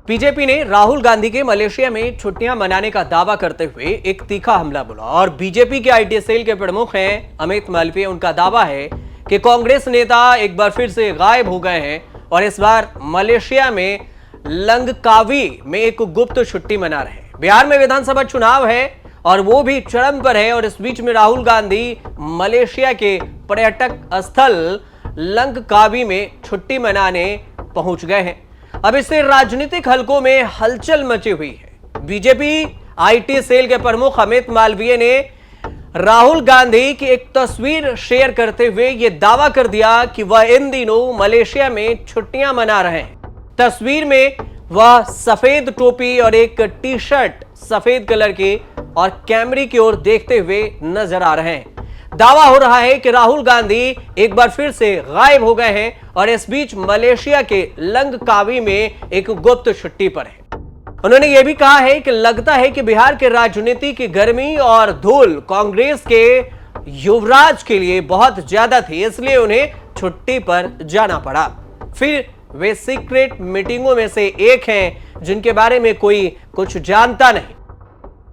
BJP ने राहुल गांधी के Malaysia में छुट्टियां मनाने का दावा करते हुए एक तीखा हमला बोला और बीजेपी के आईटी सेल के प्रमुख हैं अमित मालवीय। उनका दावा है कि कांग्रेस नेता एक बार फिर से गायब हो गए हैं और इस बार मलेशिया में लंगकावी में एक गुप्त छुट्टी मना रहे हैं। बिहार में विधानसभा चुनाव है और वो भी चरम पर है और इस बीच में राहुल गांधी मलेशिया के पर्यटक स्थल लंगकावी में छुट्टी मनाने पहुंच गए हैं। अब इससे राजनीतिक हलकों में हलचल मची हुई है। बीजेपी आईटी सेल के प्रमुख अमित मालवीय ने राहुल गांधी की एक तस्वीर शेयर करते हुए यह दावा कर दिया कि वह इन दिनों मलेशिया में छुट्टियां मना रहे हैं। तस्वीर में वह सफेद टोपी और एक टी शर्ट सफेद कलर की और कैमरे की ओर देखते हुए नजर आ रहे हैं। दावा हो रहा है कि राहुल गांधी एक बार फिर से गायब हो गए हैं और इस बीच मलेशिया के लंगकावी में एक गुप्त छुट्टी पर है। उन्होंने यह भी कहा है कि लगता है कि बिहार के राजनीति की गर्मी और धूल कांग्रेस के युवराज के लिए बहुत ज्यादा थी, इसलिए उन्हें छुट्टी पर जाना पड़ा। फिर वे सीक्रेट मीटिंगों में से एक हैं जिनके बारे में कोई कुछ जानता नहीं।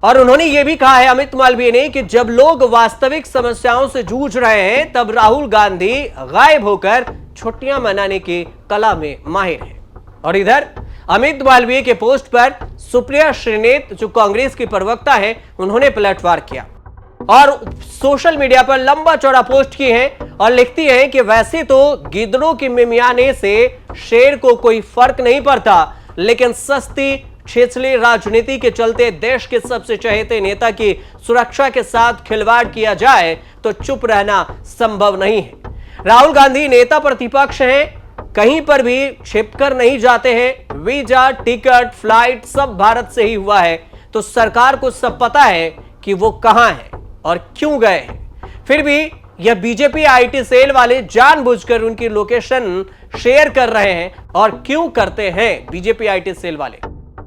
और उन्होंने यह भी कहा है अमित मालवीय ने कि जब लोग वास्तविक समस्याओं से जूझ रहे हैं तब राहुल गांधी गायब होकर छुट्टियां मनाने की कला में माहिर हैं। और इधर अमित मालवीय के पोस्ट पर सुप्रिया श्रीनेत जो कांग्रेस की प्रवक्ता है उन्होंने पलटवार किया और सोशल मीडिया पर लंबा चौड़ा पोस्ट की है और लिखती है कि वैसे तो गिद्धड़ों के मिमियाने से शेर को कोई फर्क नहीं पड़ता, लेकिन सस्ती छिछली राजनीति के चलते देश के सबसे चहेते नेता की सुरक्षा के साथ खिलवाड़ किया जाए तो चुप रहना संभव नहीं है। राहुल गांधी नेता प्रतिपक्ष हैं, कहीं पर भी छिपकर नहीं जाते हैं। वीजा, टिकट, फ्लाइट सब भारत से ही हुआ है, तो सरकार को सब पता है कि वो कहां है और क्यों गए हैं। फिर भी यह बीजेपी आईटी सेल वाले जानबूझकर उनकी लोकेशन शेयर कर रहे हैं। और क्यों करते हैं बीजेपी आईटी सेल वाले,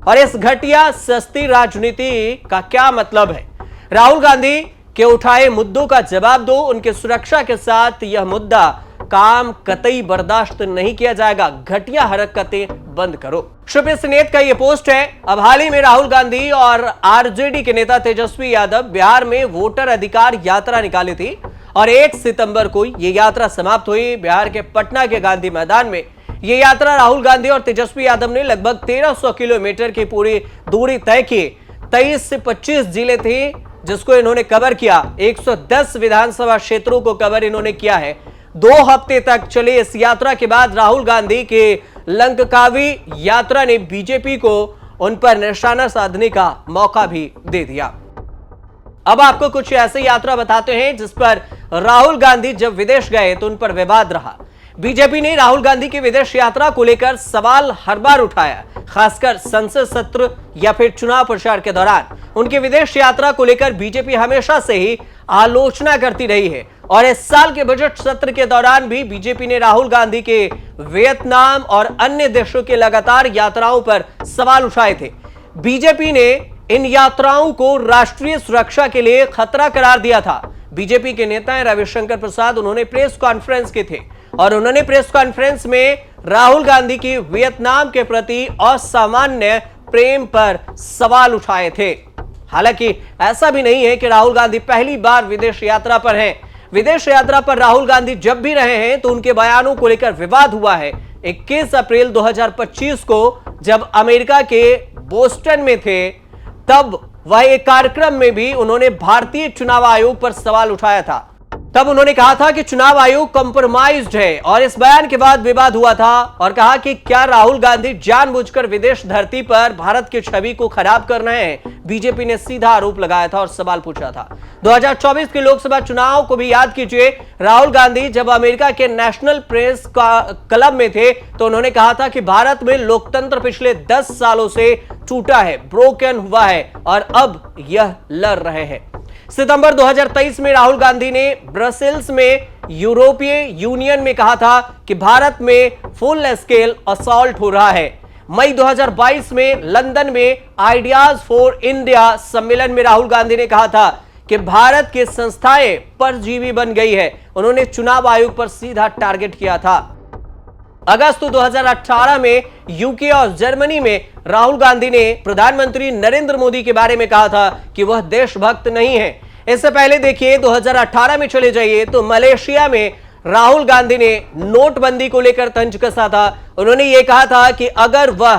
और इस घटिया सस्ती राजनीति का क्या मतलब है? राहुल गांधी के उठाए मुद्दों का जवाब दो। उनके सुरक्षा के साथ यह मुद्दा काम कतई बर्दाश्त नहीं किया जाएगा। घटिया हरकतें बंद करो। सुप्रिया श्रीनेत का यह पोस्ट है। अब हाल ही में राहुल गांधी और आरजेडी के नेता तेजस्वी यादव बिहार में वोटर अधिकार यात्रा निकाली थी और 1 सितंबर को यह यात्रा समाप्त हुई। बिहार के पटना के गांधी मैदान में यह यात्रा राहुल गांधी और तेजस्वी यादव ने लगभग 1300 किलोमीटर की पूरी दूरी तय की। 23 से 25 जिले थे जिसको इन्होंने कवर किया। 110 विधानसभा क्षेत्रों को कवर इन्होंने किया है। 2 हफ्ते तक चले इस यात्रा के बाद राहुल गांधी के लंगकावी यात्रा ने बीजेपी को उन पर निशाना साधने का मौका भी दे दिया। अब आपको कुछ ऐसी यात्रा बताते हैं जिस पर राहुल गांधी जब विदेश गए तो उन पर विवाद रहा। बीजेपी ने राहुल गांधी की विदेश यात्रा को लेकर सवाल हर बार उठाया, खासकर संसद सत्र या फिर चुनाव प्रचार के दौरान। उनकी विदेश यात्रा को लेकर बीजेपी हमेशा से ही आलोचना करती रही है और इस साल के बजट सत्र के दौरान भी बीजेपी ने राहुल गांधी के वियतनाम और अन्य देशों के लगातार यात्राओं पर सवाल उठाए थे। बीजेपी ने इन यात्राओं को राष्ट्रीय सुरक्षा के लिए खतरा करार दिया था। बीजेपी के नेता रविशंकर प्रसाद उन्होंने प्रेस कॉन्फ्रेंस की थी और उन्होंने प्रेस कॉन्फ्रेंस में राहुल गांधी की वियतनाम के प्रति असामान्य प्रेम पर सवाल उठाए थे। हालांकि ऐसा भी नहीं है कि राहुल गांधी पहली बार विदेश यात्रा पर हैं। विदेश यात्रा पर राहुल गांधी जब भी रहे हैं तो उनके बयानों को लेकर विवाद हुआ है। 21 अप्रैल 2025 को जब अमेरिका के बोस्टन में थे तब वह एक कार्यक्रम में भी उन्होंने भारतीय चुनाव आयोग पर सवाल उठाया था। तब उन्होंने कहा था कि चुनाव आयोग कॉम्प्रोमाइज्ड है और इस बयान के बाद विवाद हुआ था और कहा कि क्या राहुल गांधी जानबूझकर विदेश धरती पर भारत की छवि को खराब कर रहे हैं। बीजेपी ने सीधा आरोप लगाया था और सवाल पूछा था। 2024 के लोकसभा चुनाव को भी याद कीजिए। राहुल गांधी जब अमेरिका के नेशनल प्रेस क्लब में थे तो उन्होंने कहा था कि भारत में लोकतंत्र पिछले 10 सालों से टूटा है, ब्रोकन हुआ है और अब यह लड़ रहे हैं। सितंबर 2023 में राहुल गांधी ने ब्रसेल्स में यूरोपीय यूनियन में कहा था कि भारत में फुल स्केल असॉल्ट हो रहा है। मई 2022 में लंदन में आइडियाज फॉर इंडिया सम्मेलन में राहुल गांधी ने कहा था कि भारत की संस्थाएं परजीवी बन गई है। उन्होंने चुनाव आयोग पर सीधा टारगेट किया था। अगस्त 2018 में यूके और जर्मनी में राहुल गांधी ने प्रधानमंत्री नरेंद्र मोदी के बारे में कहा था कि वह देशभक्त नहीं है। इससे पहले देखिए 2018 में चले जाइए तो मलेशिया में राहुल गांधी ने नोटबंदी को लेकर तंज कसा था। उन्होंने यह कहा था कि अगर वह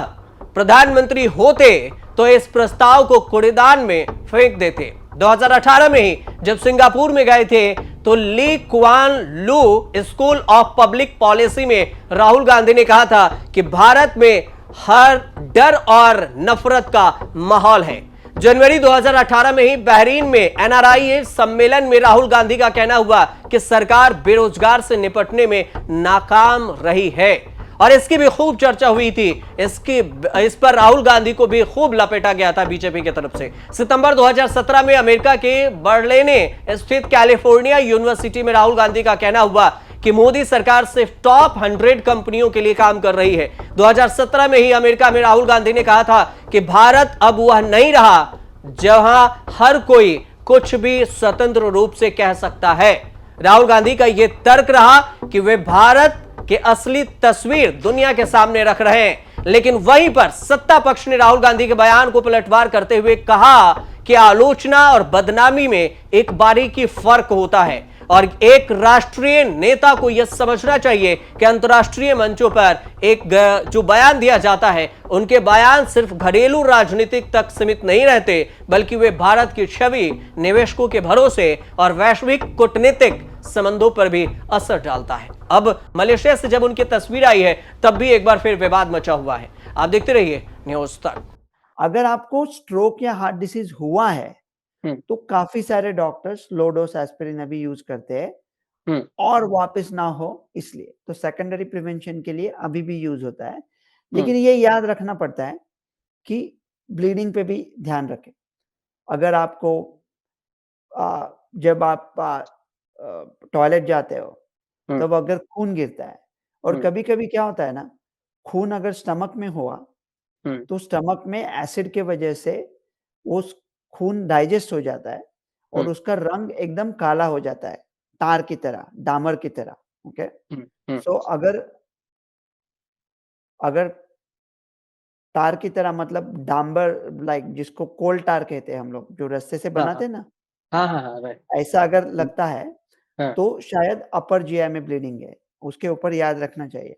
प्रधानमंत्री होते तो इस प्रस्ताव को कूड़ेदान में फेंक देते। 2018 में ही जब सिंगापुर में गए थे तो ली कुआन लू स्कूल ऑफ पब्लिक पॉलिसी में राहुल गांधी ने कहा था कि भारत में हर डर और नफरत का माहौल है। जनवरी 2018 में ही बहरीन में एनआरआई सम्मेलन में राहुल गांधी का कहना हुआ कि सरकार बेरोजगार से निपटने में नाकाम रही है और इसकी भी खूब चर्चा हुई थी। इस पर राहुल गांधी को भी खूब लपेटा गया था बीजेपी की तरफ से। सितंबर 2017 में अमेरिका के बर्लिन स्थित कैलिफोर्निया यूनिवर्सिटी में राहुल गांधी का कहना हुआ कि मोदी सरकार सिर्फ टॉप 100 कंपनियों के लिए काम कर रही है। 2017 में ही अमेरिका में राहुल गांधी ने कहा था कि भारत अब वह नहीं रहा जहां हर कोई कुछ भी स्वतंत्र रूप से कह सकता है। राहुल गांधी का यह तर्क रहा कि वे भारत कि असली तस्वीर दुनिया के सामने रख रहे हैं। लेकिन वहीं पर सत्ता पक्ष ने राहुल गांधी के बयान को पलटवार करते हुए कहा कि आलोचना और बदनामी में एक बारीकी फर्क होता है और एक राष्ट्रीय नेता को यह समझना चाहिए कि अंतर्राष्ट्रीय मंचों पर एक जो बयान दिया जाता है उनके बयान सिर्फ घरेलू राजनीतिक तक सीमित नहीं रहते, बल्कि वे भारत की छवि, निवेशकों के भरोसे और वैश्विक कूटनीतिक संबंधों पर भी असर डालता है। अब मलेशिया से जब उनकी तस्वीर आई है तब भी एक बार फिर विवाद मचा हुआ है। आप देखते रहिए न्यूज़ तक। अगर आपको स्ट्रोक या हार्ट डिसीज हुआ है तो काफी सारे डॉक्टर्स लो डोज एस्पिरिन अभी यूज करते हैं और वापस ना हो इसलिए, तो सेकेंडरी प्रिवेंशन के लिए अभी भी यूज होता है। लेकिन ये याद रखना पड़ता है कि ब्लीडिंग पे भी ध्यान रखें। अगर आपको जब आप टॉयलेट जाते हो तब अगर खून गिरता है और कभी-कभी क्या होता है ना, खून अगर स्टमक में हुआ तो स्टमक में एसिड के वजह से वो खून डाइजेस्ट हो जाता है और उसका रंग एकदम काला हो जाता है, तार की तरह, डामर की तरह। ओके, सो अगर तार की तरह मतलब डांबर, लाइक जिसको कोल टार कहते हैं हम लोग, जो रस्से से बनाते हैं ना, हाँ, राइट। ऐसा अगर लगता है हाँ। तो शायद अपर जीआई में ब्लीडिंग है। उसके ऊपर याद रखना चाहिए।